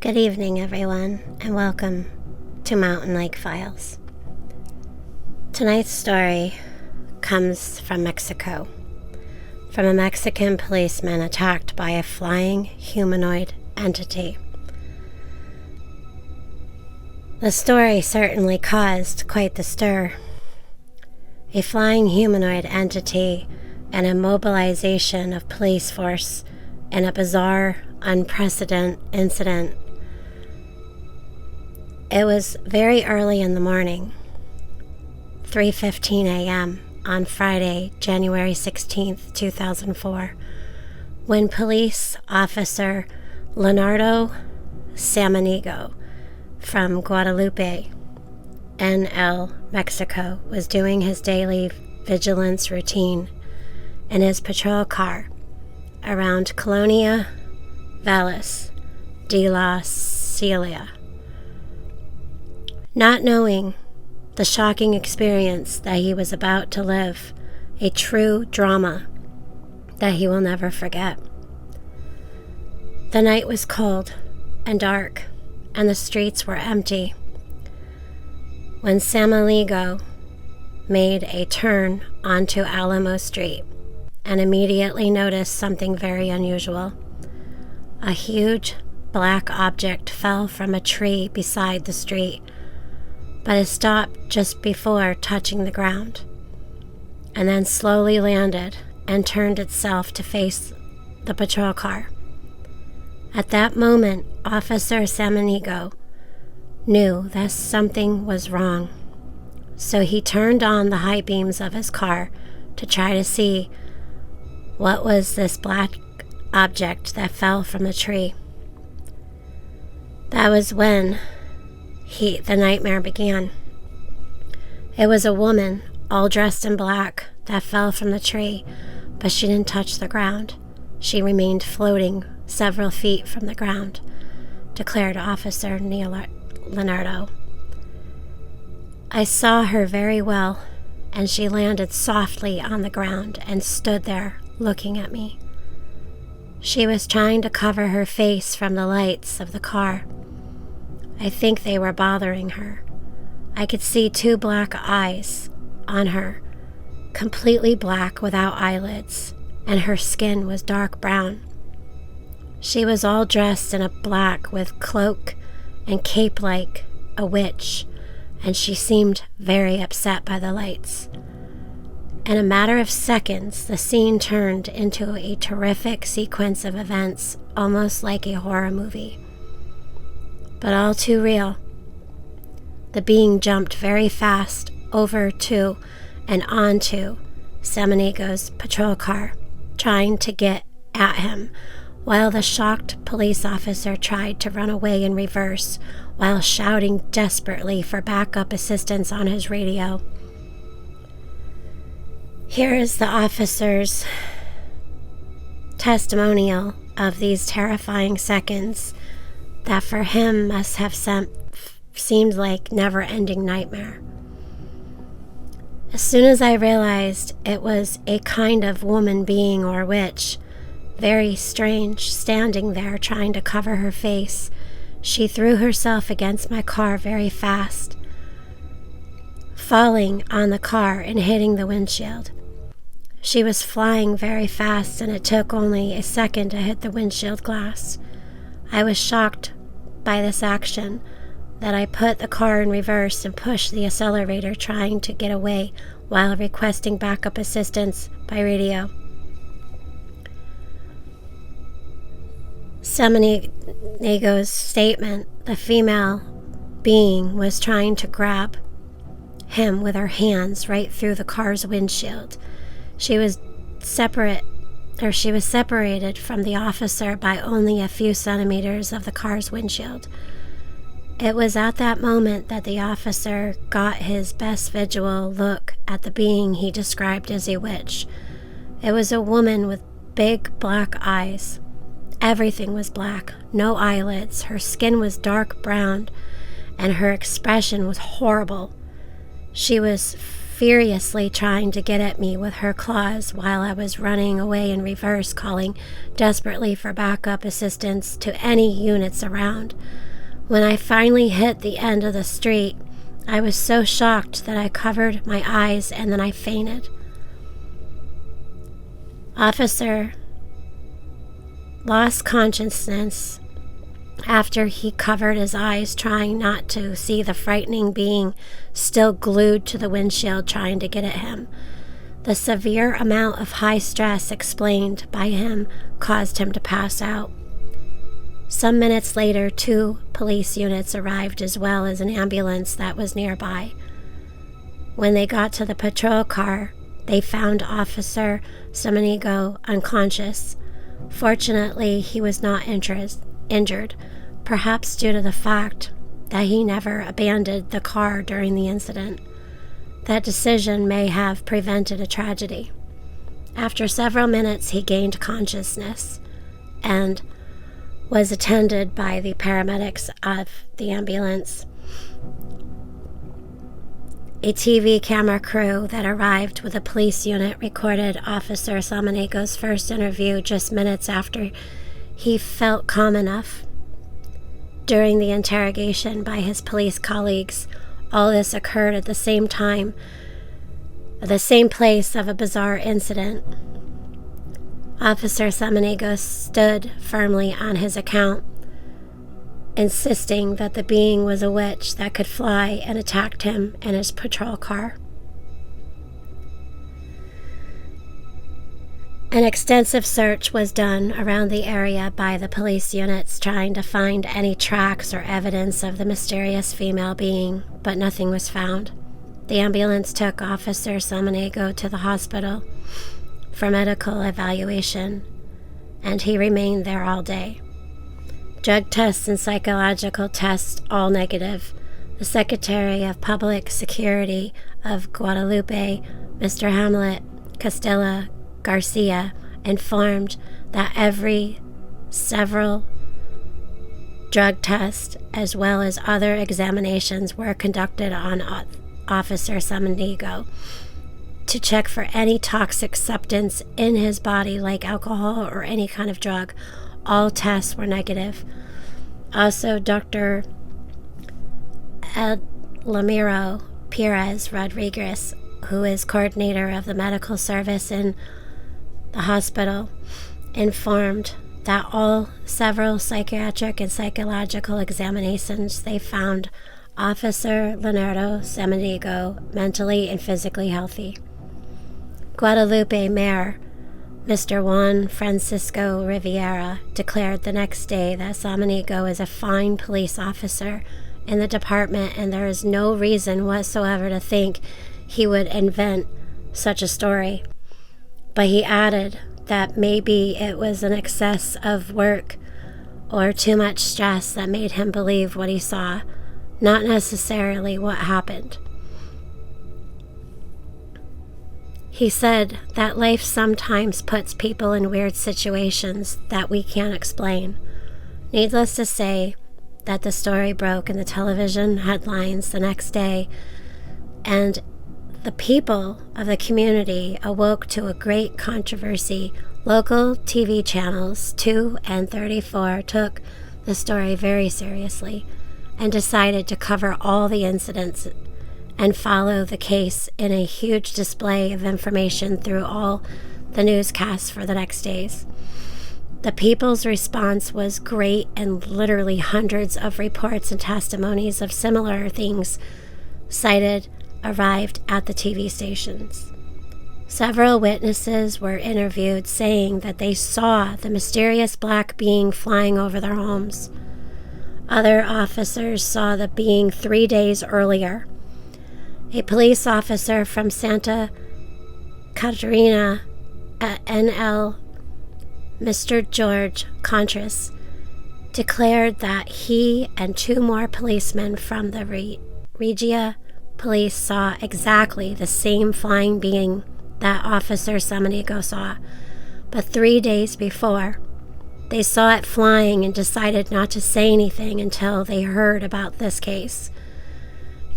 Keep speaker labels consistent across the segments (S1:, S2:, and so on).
S1: Good evening, everyone, and welcome to Mountain Lake Files. Tonight's story comes from Mexico, from a Mexican policeman attacked by a flying humanoid entity. The story certainly caused quite the stir. A flying humanoid entity and a mobilization of police force in a bizarre, unprecedented incident. It was very early in the morning, 3:15 a.m. on Friday, January 16th, 2004, when police officer Leonardo Samaniego from Guadalupe, NL, Mexico, was doing his daily vigilance routine in his patrol car around Colonia Valles de la Celia. Not knowing the shocking experience that he was about to live, a true drama that he will never forget. The night was cold and dark, and the streets were empty when Samaniego made a turn onto Alamo Street and immediately noticed something very unusual. A huge black object fell from a tree beside the street, but it stopped just before touching the ground, and then slowly landed and turned itself to face the patrol car. At that moment, Officer Samaniego knew that something was wrong, so he turned on the high beams of his car to try to see what was this black object that fell from the tree. That was when the nightmare began. It was a woman, all dressed in black, that fell from the tree, but she didn't touch the ground. She remained floating several feet from the ground, declared Officer Leonardo. I saw her very well, and she landed softly on the ground and stood there looking at me. She was trying to cover her face from the lights of the car. I think they were bothering her. I could see two black eyes on her, completely black without eyelids, and her skin was dark brown. She was all dressed in a black with cloak and cape like a witch, and she seemed very upset by the lights. In a matter of seconds, the scene turned into a terrific sequence of events, almost like a horror movie, but all too real. The being jumped very fast over to and onto Samaniego's patrol car, trying to get at him, while the shocked police officer tried to run away in reverse while shouting desperately for backup assistance on his radio. Here is the officer's testimonial of these terrifying seconds that for him must have seemed like never-ending nightmare. As soon as I realized it was a kind of woman being or witch, very strange, standing there trying to cover her face, she threw herself against my car very fast, falling on the car and hitting the windshield. She was flying very fast, and it took only a second to hit the windshield glass. I was shocked by this action that I put the car in reverse and pushed the accelerator, trying to get away while requesting backup assistance by radio. Samaniego's statement: the female being was trying to grab him with her hands right through the car's windshield. She was separated from the officer by only a few centimeters of the car's windshield. It was at that moment that the officer got his best visual look at the being he described as a witch. It was a woman with big black eyes. Everything was black, no eyelids. Her skin was dark brown, and her expression was horrible. She was furiously trying to get at me with her claws while I was running away in reverse, calling desperately for backup assistance to any units around. When I finally hit the end of the street, I was so shocked that I covered my eyes and then I fainted. Officer lost consciousness after he covered his eyes, trying not to see the frightening being still glued to the windshield trying to get at him. The severe amount of high stress explained by him caused him to pass out. Some minutes later, 2 police units arrived as well as an ambulance that was nearby. When they got to the patrol car, they found Officer Samanigo unconscious. Fortunately, he was not injured, perhaps due to the fact that he never abandoned the car during the incident. That decision may have prevented a tragedy. After several minutes, he gained consciousness and was attended by the paramedics of the ambulance. A TV camera crew that arrived with a police unit recorded Officer Samanigo's first interview just minutes after he felt calm enough. During the interrogation by his police colleagues, all this occurred at the same time, at the same place of a bizarre incident. Officer Samanigo stood firmly on his account, insisting that the being was a witch that could fly and attacked him in his patrol car. An extensive search was done around the area by the police units trying to find any tracks or evidence of the mysterious female being, but nothing was found. The ambulance took Officer Samanigo to the hospital for medical evaluation, and he remained there all day. Drug tests and psychological tests all negative. The Secretary of Public Security of Guadalupe, Mr. Hamlet Castilla Garcia, informed that several drug tests as well as other examinations were conducted on Officer Samanigo to check for any toxic substance in his body like alcohol or any kind of drug. All tests were negative. Also, Dr. Elamiro Perez Rodriguez, who is coordinator of the medical service in the hospital, informed that several psychiatric and psychological examinations, they found Officer Leonardo Samanigo mentally and physically healthy. Guadalupe Mayor Mr. Juan Francisco Riviera declared the next day that Samanigo is a fine police officer in the department and there is no reason whatsoever to think he would invent such a story. But he added that maybe it was an excess of work or too much stress that made him believe what he saw, not necessarily what happened. He said that life sometimes puts people in weird situations that we can't explain. Needless to say that the story broke in the television headlines the next day, and the people of the community awoke to a great controversy. Local TV channels 2 and 34 took the story very seriously and decided to cover all the incidents and follow the case in a huge display of information through all the newscasts for the next days. The people's response was great, and literally hundreds of reports and testimonies of similar things cited arrived at the TV stations. Several witnesses were interviewed saying that they saw the mysterious black being flying over their homes. Other officers saw the being 3 days earlier. A police officer from Santa Catarina at NL, Mr. George Contreras, declared that he and 2 more policemen from the Regia police saw exactly the same flying being that Officer Samanigo saw, but 3 days before, they saw it flying and decided not to say anything until they heard about this case.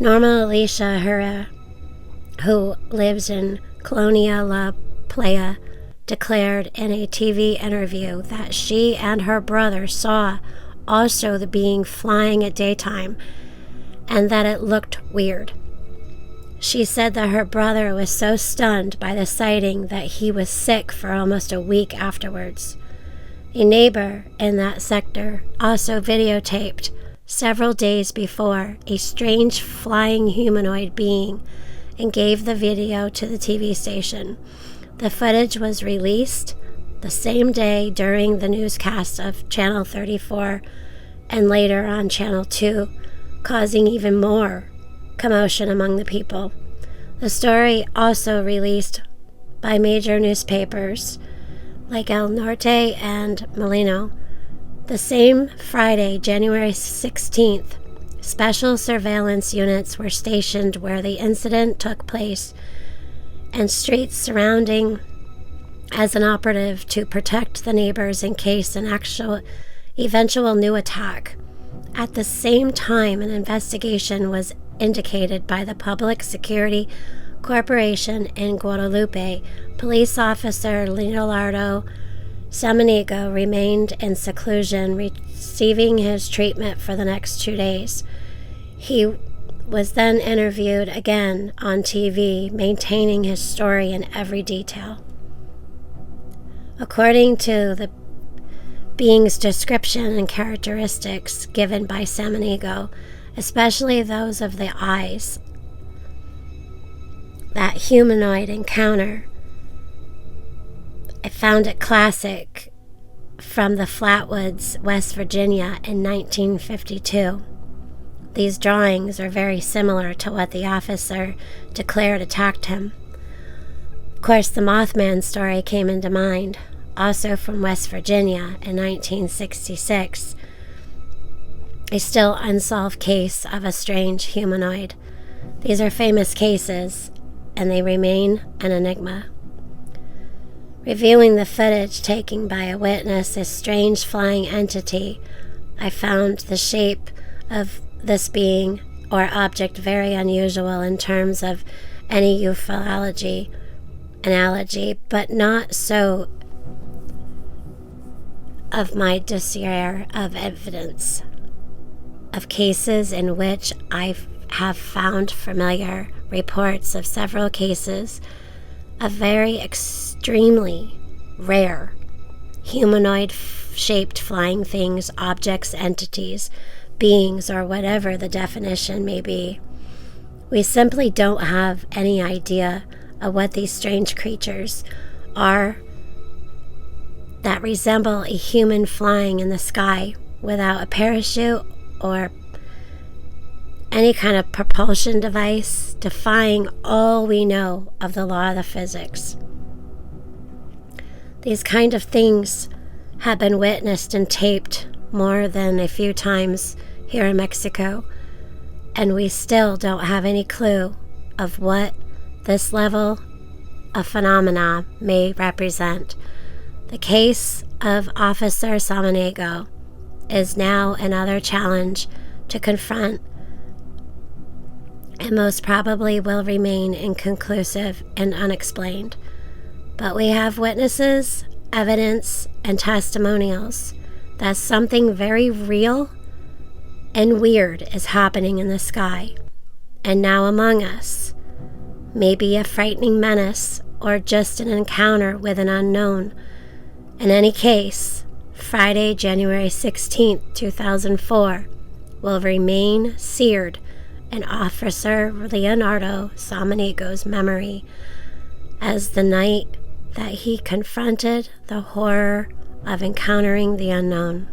S1: Norma Alicia Herrera, who lives in Colonia La Playa, declared in a TV interview that she and her brother saw also the being flying at daytime and that it looked weird. She said that her brother was so stunned by the sighting that he was sick for almost a week afterwards. A neighbor in that sector also videotaped several days before a strange flying humanoid being and gave the video to the TV station. The footage was released the same day during the newscast of Channel 34 and later on Channel 2, causing even more commotion among the people. The story also released by major newspapers like El Norte and Molino. The same Friday, January 16th, special surveillance units were stationed where the incident took place and streets surrounding as an operative to protect the neighbors in case an eventual new attack. At the same time, an investigation was indicated by the Public Security Corporation in Guadalupe. Police officer Leonardo Samaniego remained in seclusion, receiving his treatment for the next 2 days. He was then interviewed again on TV, maintaining his story in every detail. According to the being's description and characteristics given by Samaniego, especially those of the eyes, that humanoid encounter, I found it classic from the Flatwoods, West Virginia in 1952. These drawings are very similar to what the officer declared attacked him. Of course, the Mothman story came into mind, also from West Virginia in 1966, a still unsolved case of a strange humanoid. These are famous cases, and they remain an enigma. Reviewing the footage taken by a witness, a strange flying entity, I found the shape of this being or object very unusual in terms of any ufology analogy, but not so of my dossier of evidence of cases in which I have found familiar reports of several cases of very extremely rare humanoid-shaped flying things, objects, entities, beings, or whatever the definition may be. We simply don't have any idea of what these strange creatures are that resemble a human flying in the sky without a parachute or any kind of propulsion device, defying all we know of the law of the physics. These kind of things have been witnessed and taped more than a few times here in Mexico, and we still don't have any clue of what this level of phenomena may represent. The case of Officer Samaniego is now another challenge to confront and most probably will remain inconclusive and unexplained. But we have witnesses, evidence, and testimonials that something very real and weird is happening in the sky and now among us. Maybe a frightening menace or just an encounter with an unknown. In any case, Friday, January 16th, 2004 will remain seared in Officer Leonardo Samaniego's memory as the night that he confronted the horror of encountering the unknown.